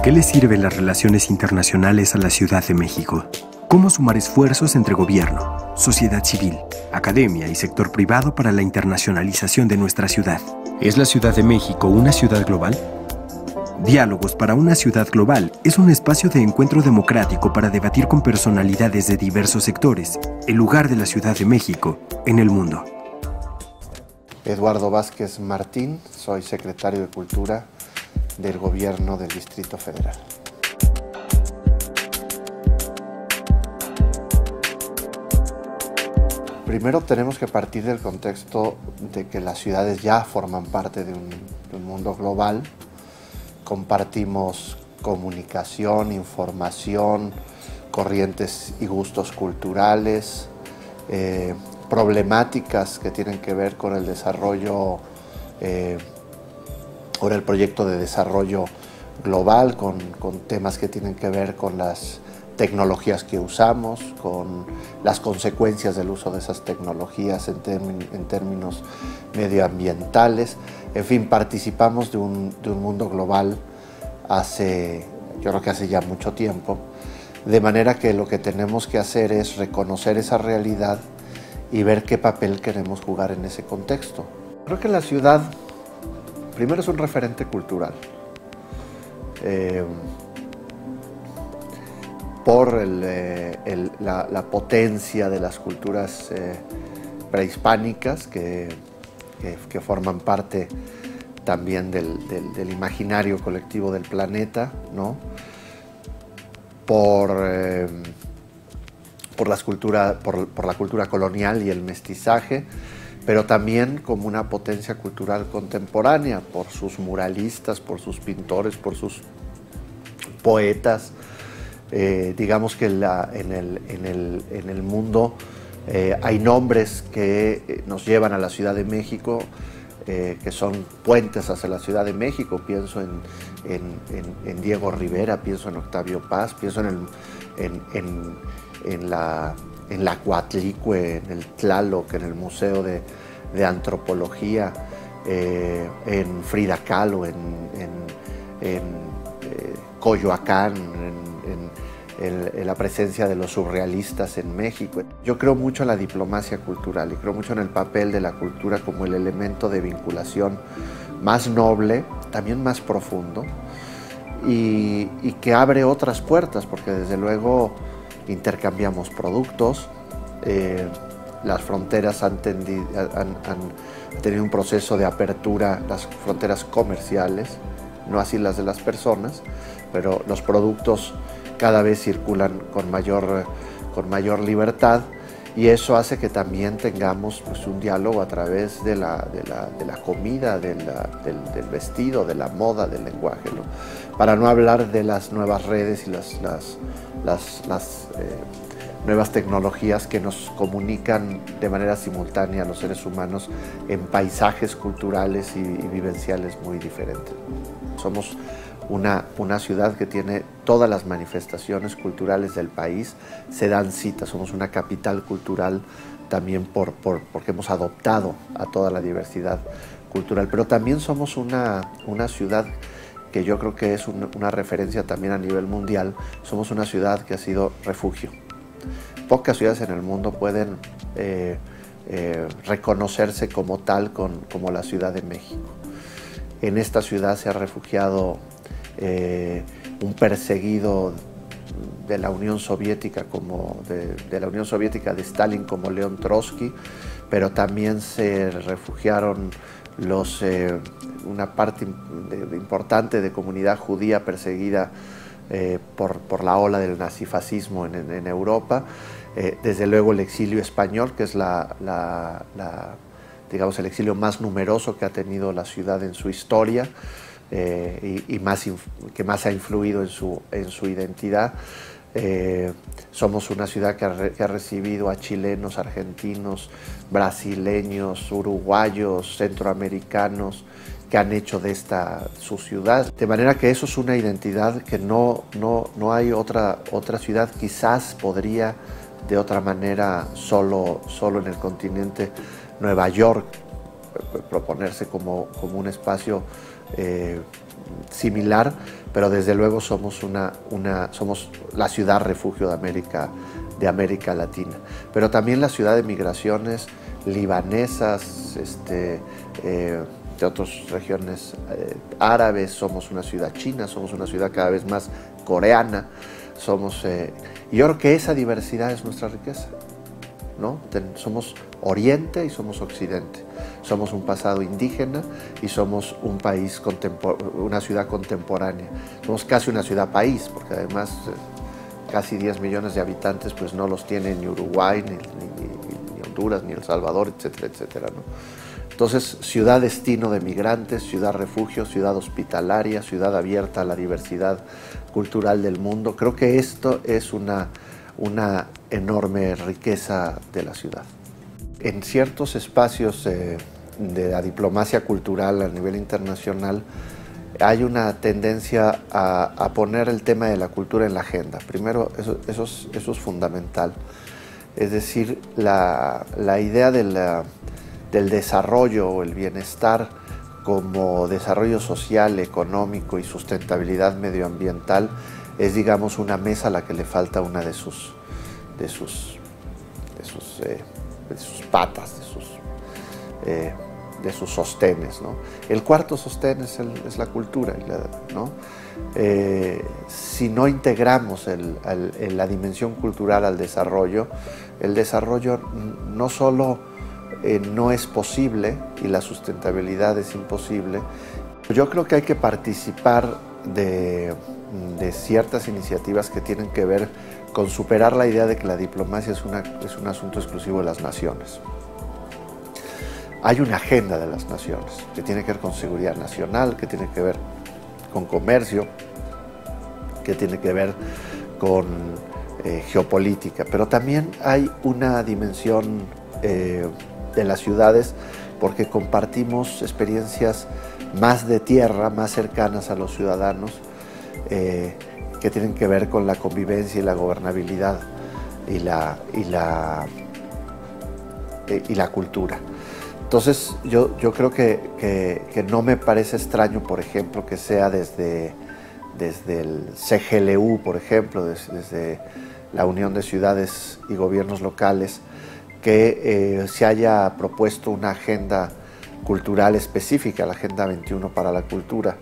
qué le sirven las relaciones internacionales a la Ciudad de México? ¿Cómo sumar esfuerzos entre gobierno, sociedad civil, academia y sector privado para la internacionalización de nuestra ciudad? ¿Es la Ciudad de México una ciudad global? Diálogos para una ciudad global es un espacio de encuentro democrático para debatir con personalidades de diversos sectores el lugar de la Ciudad de México en el mundo. Eduardo Vázquez Martín, soy secretario de Cultura del Gobierno del Distrito Federal. Primero tenemos que partir del contexto de que las ciudades ya forman parte de un mundo global. Compartimos comunicación, información, corrientes y gustos culturales, problemáticas que tienen que ver con el desarrollo, con el proyecto de desarrollo global, con temas que tienen que ver con las tecnologías que usamos, con las consecuencias del uso de esas tecnologías en términos medioambientales. En fin, participamos de un mundo global yo creo que hace ya mucho tiempo, de manera que lo que tenemos que hacer es reconocer esa realidad y ver qué papel queremos jugar en ese contexto. Creo que la ciudad, primero, es un referente cultural. Por la potencia de las culturas prehispánicas que forman parte también del imaginario colectivo del planeta, ¿no? Por la cultura colonial y el mestizaje, pero también como una potencia cultural contemporánea, por sus muralistas, por sus pintores, por sus poetas. Digamos que en el mundo hay nombres que nos llevan a la Ciudad de México, que son puentes hacia la Ciudad de México. Pienso en Diego Rivera, pienso en Octavio Paz, pienso en la Coatlicue, en el Tlaloc, en el Museo de Antropología, en Frida Kahlo, en Coyoacán, en la presencia de los surrealistas en México. Yo creo mucho en la diplomacia cultural y creo mucho en el papel de la cultura como el elemento de vinculación más noble, también más profundo, y que abre otras puertas, porque desde luego intercambiamos productos, las fronteras han tenido un proceso de apertura, las fronteras comerciales, no así las de las personas, pero los productos cada vez circulan con mayor libertad, y eso hace que también tengamos, pues, un diálogo a través de la comida, del vestido, de la moda, del lenguaje, ¿no? Para no hablar de las nuevas redes y las nuevas tecnologías que nos comunican de manera simultánea a los seres humanos en paisajes culturales y vivenciales muy diferentes. Somos una ciudad que tiene todas las manifestaciones culturales del país, se dan citas, somos una capital cultural también porque hemos adoptado a toda la diversidad cultural, pero también somos una ciudad que yo creo que es una referencia también a nivel mundial. Somos una ciudad que ha sido refugio. Pocas ciudades en el mundo pueden reconocerse como tal, como la Ciudad de México. En esta ciudad se ha refugiado un perseguido de la Unión Soviética, de la Unión Soviética de Stalin, como León Trotsky, pero también se refugiaron una parte importante de comunidad judía perseguida por la ola del nazifascismo en Europa. Desde luego el exilio español, que es digamos, el exilio más numeroso que ha tenido la ciudad en su historia, que más ha influido en su identidad. Somos una ciudad que ha recibido a chilenos, argentinos, brasileños, uruguayos, centroamericanos, que han hecho de esta su ciudad. De manera que eso es una identidad que no hay otra ciudad. Quizás podría de otra manera solo en el continente Nueva York proponerse como un espacio similar, pero desde luego somos somos la ciudad refugio de América Latina, pero también la ciudad de migraciones libanesas, de otras regiones árabes, somos una ciudad china, somos una ciudad cada vez más coreana, y yo creo que esa diversidad es nuestra riqueza, ¿no? Somos Oriente y somos Occidente, somos un pasado indígena y somos un país una ciudad contemporánea, somos casi una ciudad-país, porque además casi 10 millones de habitantes pues no los tiene ni Uruguay, ni Honduras, ni El Salvador, etcétera, etcétera, ¿no? Entonces, ciudad destino de migrantes, ciudad refugio, ciudad hospitalaria, ciudad abierta a la diversidad cultural del mundo. Creo que esto es una enorme riqueza de la ciudad. En ciertos espacios de la diplomacia cultural a nivel internacional hay una tendencia a poner el tema de la cultura en la agenda. Primero, eso es fundamental. Es decir, la idea del desarrollo o el bienestar como desarrollo social, económico y sustentabilidad medioambiental es, digamos, una mesa a la que le falta una de sus patas, de sus sostenes, ¿no? El cuarto sostén es la cultura, ¿no? Si no integramos la dimensión cultural al desarrollo, el desarrollo no solo no es posible y la sustentabilidad es imposible. Yo creo que hay que participar de ciertas iniciativas que tienen que ver con superar la idea de que la diplomacia es un asunto exclusivo de las naciones. Hay una agenda de las naciones que tiene que ver con seguridad nacional, que tiene que ver con comercio, que tiene que ver con geopolítica, pero también hay una dimensión de las ciudades porque compartimos experiencias más de tierra, más cercanas a los ciudadanos, que tienen que ver con la convivencia y la gobernabilidad y la cultura. Entonces yo creo que no me parece extraño, por ejemplo, que sea desde el CGLU, por ejemplo, desde la Unión de Ciudades y Gobiernos Locales, que se haya propuesto una agenda cultural específica, la Agenda 21 para la Cultura,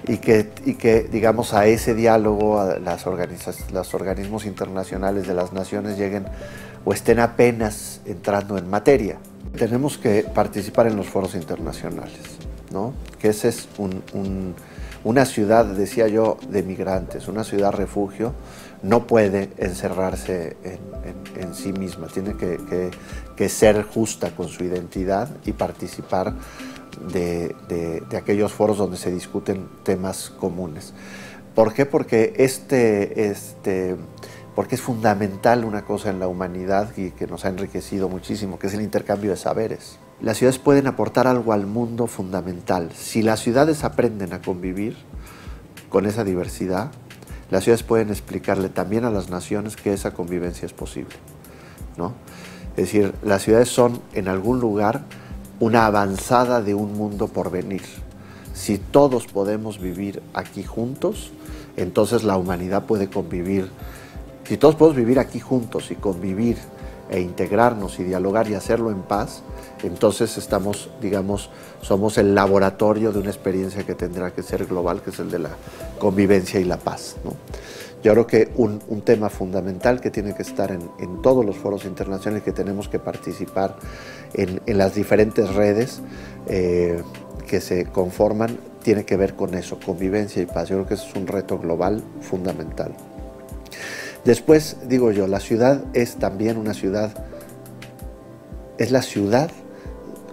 y que digamos, a ese diálogo los organismos internacionales de las naciones lleguen o estén apenas entrando en materia. Tenemos que participar en los foros internacionales, ¿no? Que esa es una ciudad, decía yo, de migrantes, una ciudad refugio, no puede encerrarse en sí misma, tiene que ser justa con su identidad y participar de aquellos foros donde se discuten temas comunes. ¿Por qué? Porque porque es fundamental una cosa en la humanidad y que nos ha enriquecido muchísimo, que es el intercambio de saberes. Las ciudades pueden aportar algo al mundo fundamental. Si las ciudades aprenden a convivir con esa diversidad, las ciudades pueden explicarle también a las naciones que esa convivencia es posible, ¿no? Es decir, las ciudades son en algún lugar una avanzada de un mundo por venir. Si todos podemos vivir aquí juntos, entonces la humanidad puede convivir. Si todos podemos vivir aquí juntos y convivir e integrarnos y dialogar y hacerlo en paz, entonces estamos, digamos, somos el laboratorio de una experiencia que tendrá que ser global, que es el de la convivencia y la paz, ¿no? Yo creo que un tema fundamental que tiene que estar en todos los foros internacionales, que tenemos que participar en las diferentes redes que se conforman, tiene que ver con eso, convivencia y paz. Yo creo que ese es un reto global fundamental. Después, digo yo, la ciudad es también una ciudad, es la ciudad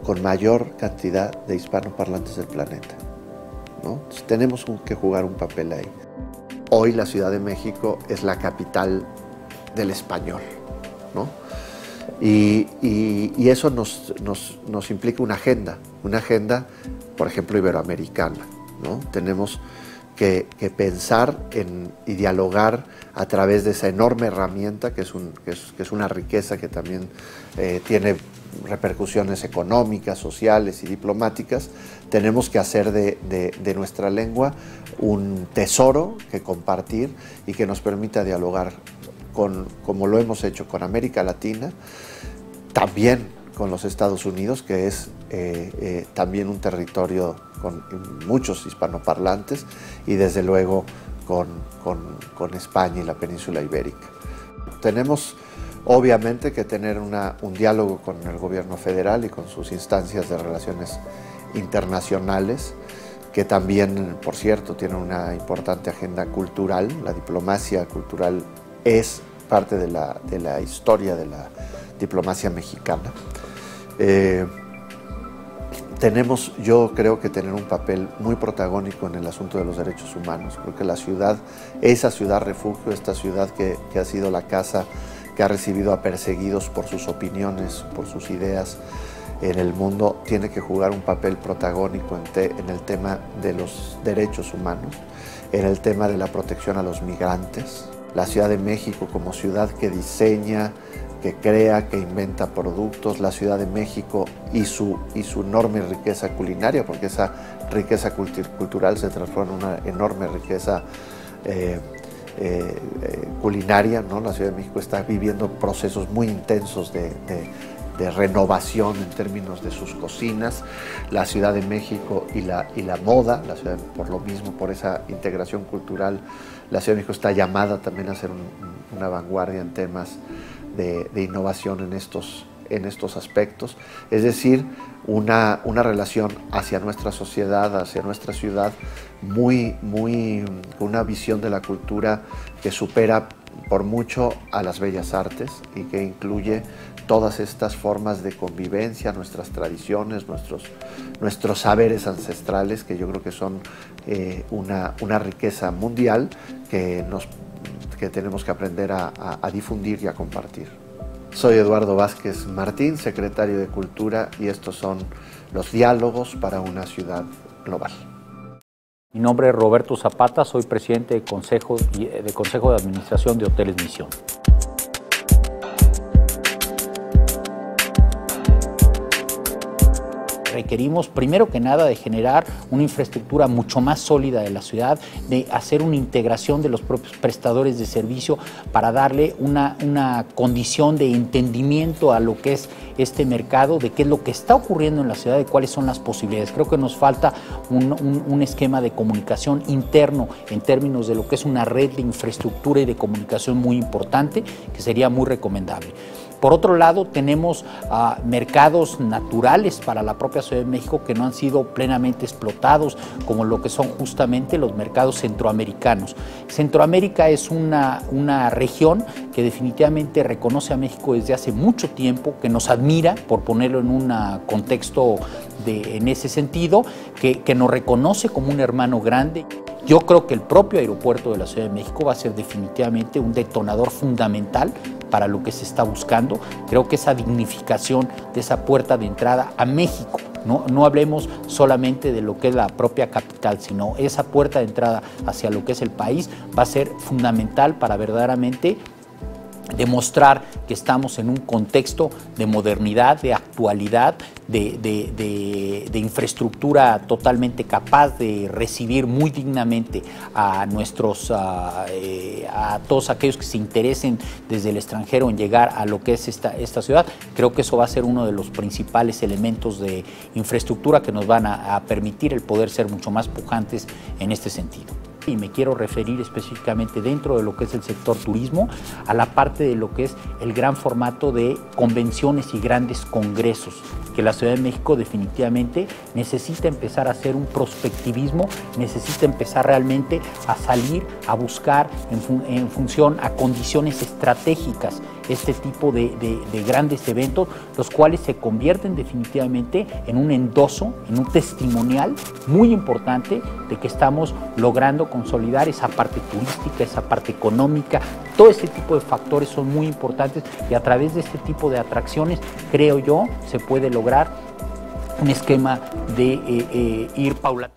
con mayor cantidad de hispanoparlantes del planeta, ¿no? Entonces, tenemos que jugar un papel ahí. Hoy la Ciudad de México es la capital del español, ¿no? Y eso nos implica una agenda, por ejemplo, iberoamericana, ¿no? Tenemos que pensar y dialogar a través de esa enorme herramienta que es una riqueza que también tiene repercusiones económicas, sociales y diplomáticas, tenemos que hacer de nuestra lengua un tesoro que compartir y que nos permita dialogar como lo hemos hecho con América Latina, también con los Estados Unidos, que es también un territorio con muchos hispanoparlantes, y desde luego con España y la península ibérica. Tenemos obviamente que tener un diálogo con el gobierno federal y con sus instancias de relaciones internacionales, que también, por cierto, tienen una importante agenda cultural. La diplomacia cultural es parte de la historia de la diplomacia mexicana. Tenemos, yo creo que tener un papel muy protagónico en el asunto de los derechos humanos, porque la ciudad, esa ciudad refugio, esta ciudad que ha sido la casa que ha recibido a perseguidos por sus opiniones, por sus ideas en el mundo, tiene que jugar un papel protagónico en el tema de los derechos humanos, en el tema de la protección a los migrantes. La Ciudad de México como ciudad que diseña, que crea, que inventa productos, la Ciudad de México y su enorme riqueza culinaria, porque esa riqueza cultural se transforma en una enorme riqueza culinaria, ¿no? La Ciudad de México está viviendo procesos muy intensos de renovación en términos de sus cocinas. La Ciudad de México y la moda, la ciudad, por lo mismo, por esa integración cultural, la Ciudad de México está llamada también a ser una vanguardia en temas de innovación en estos aspectos. Es decir, una relación hacia nuestra sociedad, hacia nuestra ciudad, con una visión de la cultura que supera por mucho a las bellas artes y que incluye todas estas formas de convivencia, nuestras tradiciones, nuestros saberes ancestrales, que yo creo que son una riqueza mundial que tenemos que aprender a difundir y a compartir. Soy Eduardo Vázquez Martín, secretario de Cultura, y estos son los diálogos para una ciudad global. Mi nombre es Roberto Zapata, soy presidente de Consejo de Administración de Hoteles Misión. Requerimos, primero que nada, de generar una infraestructura mucho más sólida de la ciudad, de hacer una integración de los propios prestadores de servicio para darle una condición de entendimiento a lo que es este mercado, de qué es lo que está ocurriendo en la ciudad, de cuáles son las posibilidades. Creo que nos falta un esquema de comunicación interno en términos de lo que es una red de infraestructura y de comunicación muy importante, que sería muy recomendable. Por otro lado, tenemos mercados naturales para la propia Ciudad de México que no han sido plenamente explotados, como lo que son justamente los mercados centroamericanos. Centroamérica es una región que definitivamente reconoce a México desde hace mucho tiempo, que nos admira, por ponerlo en un contexto en ese sentido, que nos reconoce como un hermano grande. Yo creo que el propio aeropuerto de la Ciudad de México va a ser definitivamente un detonador fundamental para lo que se está buscando. Creo que esa dignificación de esa puerta de entrada a México, no hablemos solamente de lo que es la propia capital, sino esa puerta de entrada hacia lo que es el país, va a ser fundamental para verdaderamente demostrar que estamos en un contexto de modernidad, de actualidad, de infraestructura totalmente capaz de recibir muy dignamente a todos aquellos que se interesen desde el extranjero en llegar a lo que es esta ciudad. Creo que eso va a ser uno de los principales elementos de infraestructura que nos van a permitir el poder ser mucho más pujantes en este sentido. Y me quiero referir específicamente, dentro de lo que es el sector turismo, a la parte de lo que es el gran formato de convenciones y grandes congresos, que la Ciudad de México definitivamente necesita empezar a hacer un prospectivismo, necesita empezar realmente a salir, a buscar en función a condiciones estratégicas este tipo de grandes eventos, los cuales se convierten definitivamente en un endoso, en un testimonial muy importante de que estamos logrando consolidar esa parte turística, esa parte económica. Todo este tipo de factores son muy importantes y a través de este tipo de atracciones, creo yo, se puede lograr un esquema de ir paulatino.